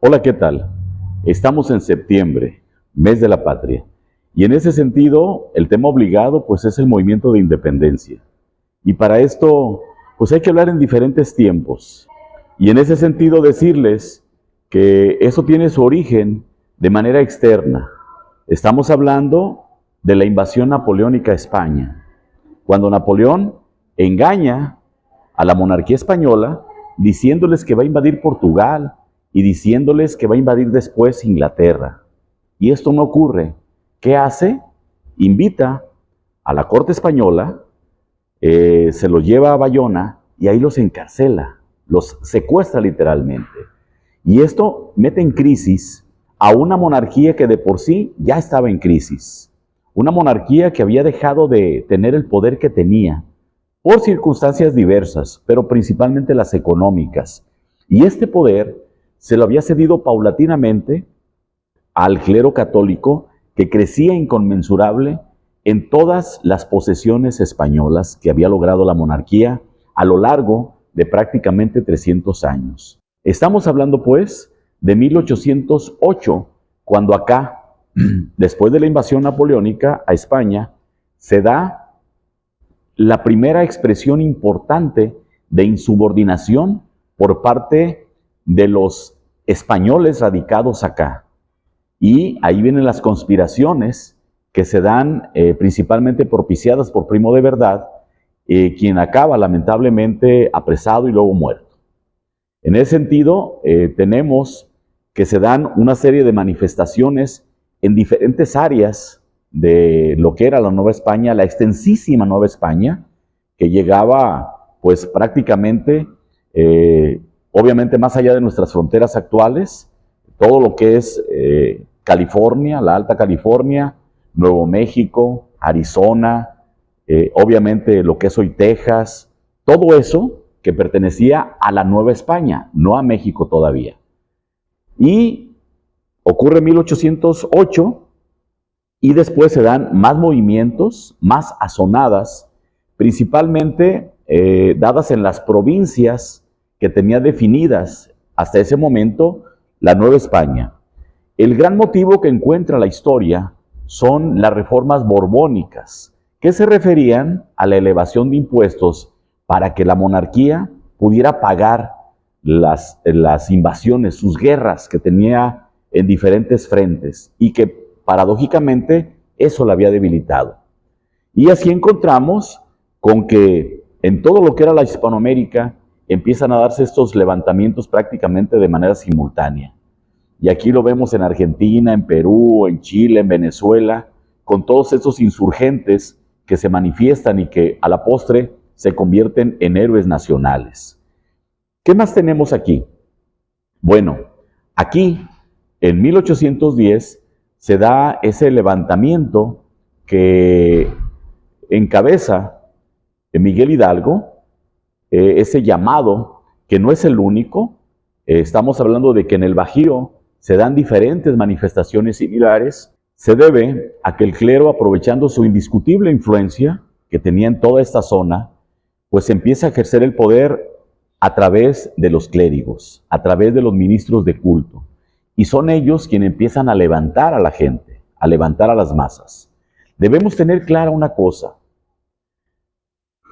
Hola, ¿qué tal? Estamos en septiembre, mes de la patria, y en ese sentido, el tema obligado pues es el movimiento de independencia. Y para esto, pues hay que hablar en diferentes tiempos. Y en ese sentido decirles que eso tiene su origen de manera externa. Estamos hablando de la invasión napoleónica a España, cuando Napoleón engaña a la monarquía española diciéndoles que va a invadir Portugal y diciéndoles que va a invadir después Inglaterra. Y esto no ocurre. ¿Qué hace? Invita a la corte española, se los lleva a Bayona y ahí los encarcela, los secuestra literalmente. Y esto mete en crisis a una monarquía que de por sí ya estaba en crisis. Una monarquía que había dejado de tener el poder que tenía por circunstancias diversas, pero principalmente las económicas. Y este poder se lo había cedido paulatinamente al clero católico que crecía inconmensurable en todas las posesiones españolas que había logrado la monarquía a lo largo de prácticamente 300 años. Estamos hablando pues de 1808, cuando acá, después de la invasión napoleónica a España, se da la primera expresión importante de insubordinación por parte de los españoles radicados acá. Y ahí vienen las conspiraciones que se dan principalmente propiciadas por Primo de Verdad, quien acaba lamentablemente apresado y luego muerto. En ese sentido, tenemos que se dan una serie de manifestaciones en diferentes áreas de lo que era la Nueva España, la extensísima Nueva España, que llegaba pues prácticamente, obviamente más allá de nuestras fronteras actuales, todo lo que es California, la Alta California, Nuevo México, Arizona, obviamente lo que es hoy Texas, todo eso que pertenecía a la Nueva España, no a México todavía. Y ocurre 1808 y después se dan más movimientos, más azonadas, principalmente dadas en las provincias que tenía definidas hasta ese momento la Nueva España. El gran motivo que encuentra la historia son las reformas borbónicas, que se referían a la elevación de impuestos para que la monarquía pudiera pagar las invasiones, sus guerras que tenía en diferentes frentes y que paradójicamente eso la había debilitado. Y así encontramos con que en todo lo que era la Hispanoamérica empiezan a darse estos levantamientos prácticamente de manera simultánea. Y aquí lo vemos en Argentina, en Perú, en Chile, en Venezuela, con todos estos insurgentes que se manifiestan y que a la postre se convierten en héroes nacionales. ¿Qué más tenemos aquí? Bueno, aquí en 1810 se da ese levantamiento que encabeza Miguel Hidalgo, ese llamado que no es el único. Estamos hablando de que en el Bajío se dan diferentes manifestaciones similares. Se debe a que el clero, aprovechando su indiscutible influencia que tenía en toda esta zona, pues empieza a ejercer el poder a través de los clérigos, a través de los ministros de culto. Y son ellos quienes empiezan a levantar a la gente, a levantar a las masas. Debemos tener clara una cosa.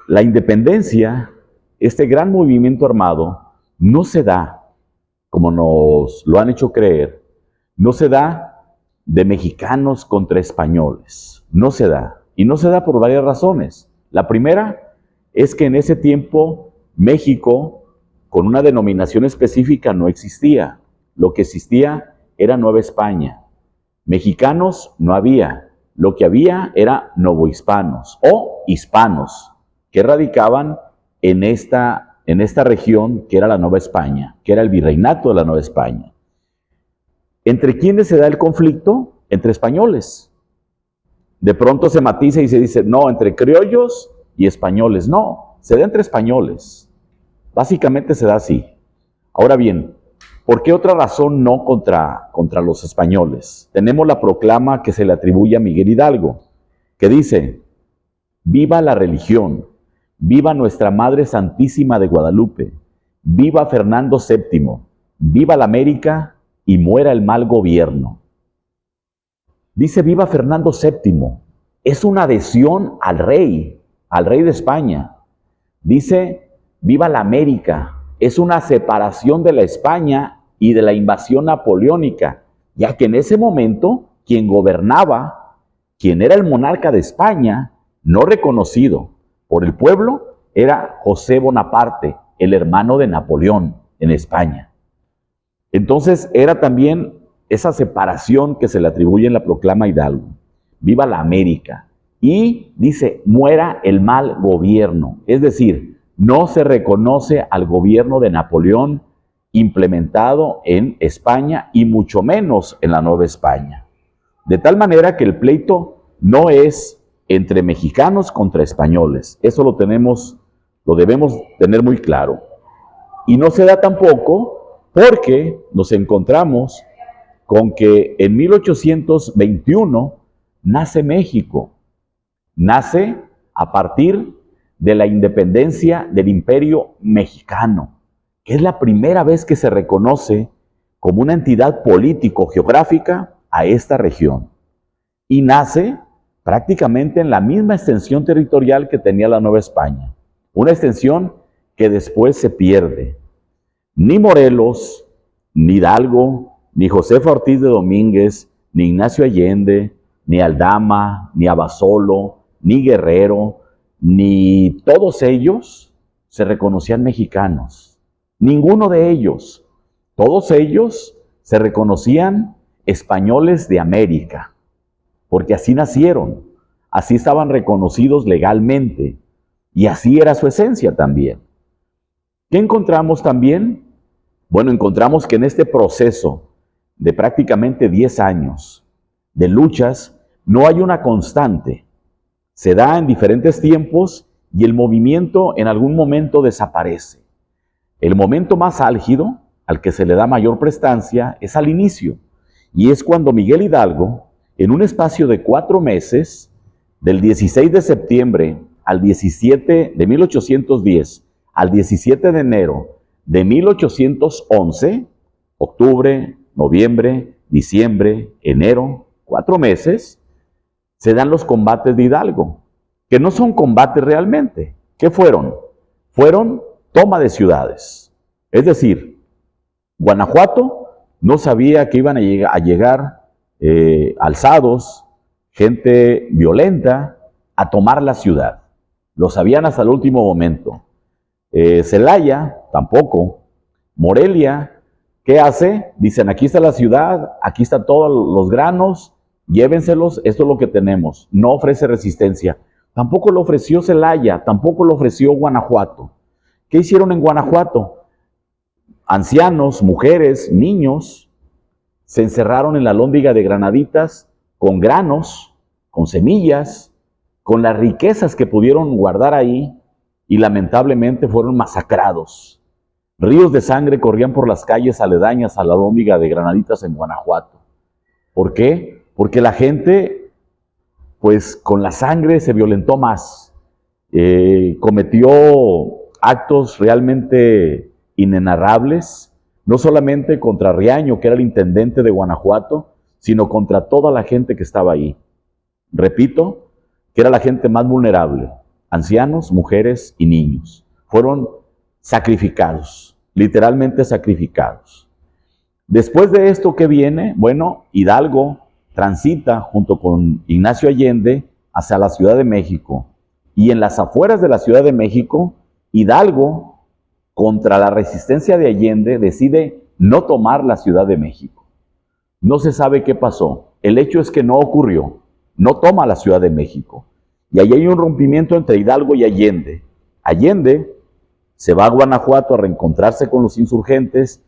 La independencia, este gran movimiento armado, no se da, como nos lo han hecho creer, no se da de mexicanos contra españoles. No se da. Y no se da por varias razones. La primera es que en ese tiempo México, con una denominación específica, no existía. Lo que existía era Nueva España. Mexicanos no había. Lo que había era novohispanos o hispanos que radicaban en esta región que era la Nueva España, que era el virreinato de la Nueva España. ¿Entre quiénes se da el conflicto? Entre españoles. De pronto se matiza y se dice, no, entre criollos y españoles. No, se da entre españoles. Básicamente se da así. Ahora bien, ¿por qué otra razón no contra los españoles? Tenemos la proclama que se le atribuye a Miguel Hidalgo, que dice, viva la religión, viva nuestra Madre Santísima de Guadalupe, viva Fernando VII, viva la América y muera el mal gobierno. Dice viva Fernando VII. Es una adhesión al rey de España. Dice viva la América. Es una separación de la España y de la invasión napoleónica, ya que en ese momento quien gobernaba, quien era el monarca de España, no reconocido por el pueblo, era José Bonaparte, el hermano de Napoleón en España. Entonces era también esa separación que se le atribuye en la proclama Hidalgo. Viva la América. Y dice, muera el mal gobierno. Es decir, no se reconoce al gobierno de Napoleón implementado en España y mucho menos en la Nueva España. De tal manera que el pleito no es entre mexicanos contra españoles. Eso lo debemos tener muy claro. Y no se da tampoco porque nos encontramos con que en 1821 nace México. Nace a partir de la independencia del Imperio Mexicano, que es la primera vez que se reconoce como una entidad político-geográfica a esta región. Y nace prácticamente en la misma extensión territorial que tenía la Nueva España. Una extensión que después se pierde. Ni Morelos, ni Hidalgo, ni Josefa Ortiz de Domínguez, ni Ignacio Allende, ni Aldama, ni Abasolo, ni Guerrero, ni todos ellos se reconocían mexicanos. Ninguno de ellos. Todos ellos se reconocían españoles de América, porque así nacieron, así estaban reconocidos legalmente, y así era su esencia también. ¿Qué encontramos también? Bueno, encontramos que en este proceso de prácticamente 10 años de luchas, no hay una constante. Se da en diferentes tiempos y el movimiento en algún momento desaparece. El momento más álgido, al que se le da mayor prestancia, es al inicio. Y es cuando Miguel Hidalgo, en un espacio de 4 meses, del 16 de septiembre al 17 de 1810 al 17 de enero de 1811, octubre, noviembre, diciembre, enero, 4 meses, se dan los combates de Hidalgo, que no son combates realmente. ¿Qué fueron? Fueron toma de ciudades. Es decir, Guanajuato no sabía que iban a llegar alzados, gente violenta, a tomar la ciudad. Lo sabían hasta el último momento. Celaya, tampoco. Morelia, ¿qué hace? Dicen, aquí está la ciudad, aquí están todos los granos, llévenselos, esto es lo que tenemos. No ofrece resistencia. Tampoco lo ofreció Celaya, tampoco lo ofreció Guanajuato. ¿Qué hicieron en Guanajuato? Ancianos, mujeres, niños, se encerraron en la alhóndiga de Granaditas con granos, con semillas, con las riquezas que pudieron guardar ahí, y lamentablemente fueron masacrados. Ríos de sangre corrían por las calles aledañas a la alhóndiga de Granaditas en Guanajuato. ¿Por qué? Porque la gente, pues con la sangre se violentó más, cometió actos realmente inenarrables, no solamente contra Riaño, que era el intendente de Guanajuato, sino contra toda la gente que estaba ahí. Repito, que era la gente más vulnerable, ancianos, mujeres y niños. Fueron sacrificados, literalmente sacrificados. Después de esto, ¿qué viene? Bueno, Hidalgo transita junto con Ignacio Allende hacia la Ciudad de México. Y en las afueras de la Ciudad de México, Hidalgo, contra la resistencia de Allende, decide no tomar la Ciudad de México. No se sabe qué pasó. El hecho es que no ocurrió. No toma la Ciudad de México. Y ahí hay un rompimiento entre Hidalgo y Allende. Allende se va a Guanajuato a reencontrarse con los insurgentes.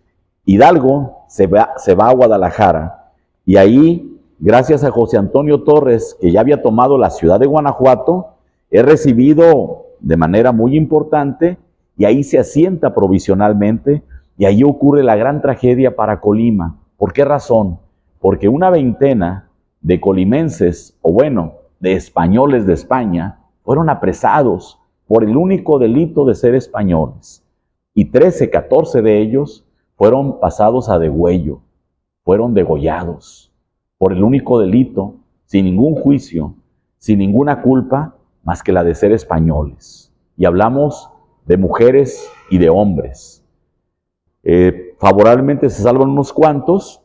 Hidalgo se va a Guadalajara. Y ahí, gracias a José Antonio Torres, que ya había tomado la ciudad de Guanajuato, es recibido de manera muy importante y ahí se asienta provisionalmente y ahí ocurre la gran tragedia para Colima. ¿Por qué razón? Porque una veintena de colimenses, o bueno, de españoles de España, fueron apresados por el único delito de ser españoles. Y 13, 14 de ellos fueron pasados a degüello. fueron degollados por el único delito, sin ningún juicio, sin ninguna culpa, más que la de ser españoles. Y hablamos de mujeres y de hombres. Favorablemente se salvan unos cuantos,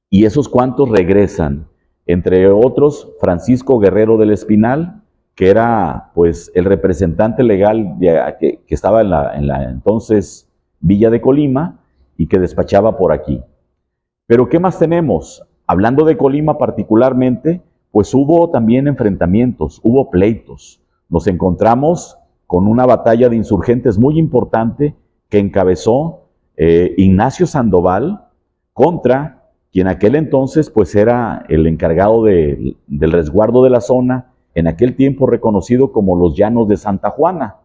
y esos cuantos regresan, entre otros Francisco Guerrero del Espinal, que era pues el representante legal que estaba en la entonces Villa de Colima y que despachaba por aquí. Pero ¿qué más tenemos? Hablando de Colima particularmente, pues hubo también enfrentamientos, hubo pleitos. Nos encontramos con una batalla de insurgentes muy importante que encabezó Ignacio Sandoval contra quien aquel entonces pues era el encargado del resguardo de la zona, en aquel tiempo reconocido como los Llanos de Santa Juana,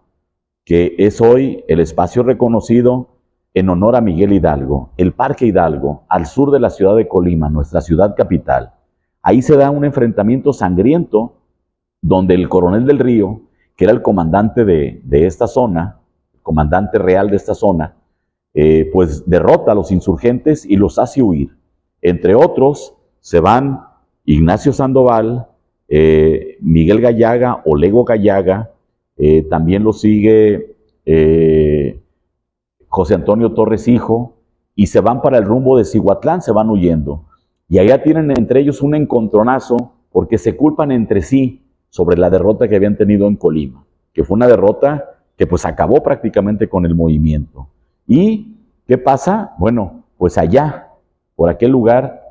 que es hoy el espacio reconocido en honor a Miguel Hidalgo, el Parque Hidalgo, al sur de la ciudad de Colima, nuestra ciudad capital. Ahí se da un enfrentamiento sangriento donde el coronel del Río, que era el comandante de esta zona, el comandante real de esta zona, pues derrota a los insurgentes y los hace huir. Entre otros, se van Ignacio Sandoval, Miguel Gallaga, Olego Gallaga, también lo sigue José Antonio Torres Hijo, y se van para el rumbo de Cihuatlán, se van huyendo. Y allá tienen entre ellos un encontronazo porque se culpan entre sí sobre la derrota que habían tenido en Colima, que fue una derrota que pues acabó prácticamente con el movimiento. ¿Y qué pasa? Bueno, pues allá, por aquel lugar,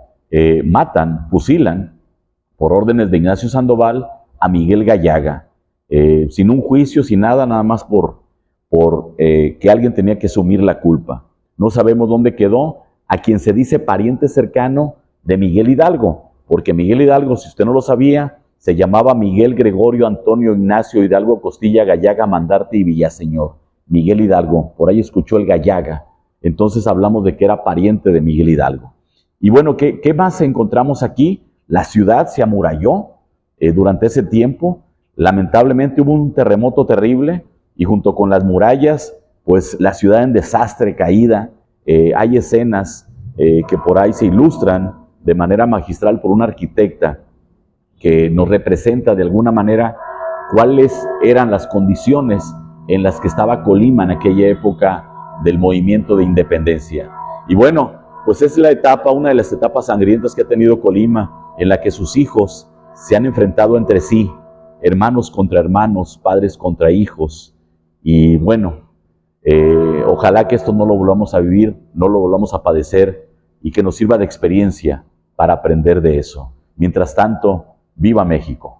matan, fusilan, por órdenes de Ignacio Sandoval, a Miguel Gallaga, sin un juicio, sin nada, nada más por que alguien tenía que asumir la culpa. No sabemos dónde quedó a quien se dice pariente cercano de Miguel Hidalgo, porque Miguel Hidalgo, si usted no lo sabía, se llamaba Miguel Gregorio Antonio Ignacio Hidalgo Costilla Gallaga Mandarte y Villaseñor. Miguel Hidalgo, por ahí escuchó el Gallaga, entonces hablamos de que era pariente de Miguel Hidalgo. Y bueno, ¿qué más encontramos aquí? La ciudad se amuralló durante ese tiempo. Lamentablemente hubo un terremoto terrible y junto con las murallas, pues la ciudad en desastre, caída. Hay escenas que por ahí se ilustran de manera magistral por una arquitecta que nos representa de alguna manera cuáles eran las condiciones en las que estaba Colima en aquella época del movimiento de independencia. Y bueno, pues es la etapa, una de las etapas sangrientas que ha tenido Colima, en la que sus hijos se han enfrentado entre sí, hermanos contra hermanos, padres contra hijos. Y bueno, ojalá que esto no lo volvamos a vivir, no lo volvamos a padecer y que nos sirva de experiencia para aprender de eso. Mientras tanto, ¡viva México!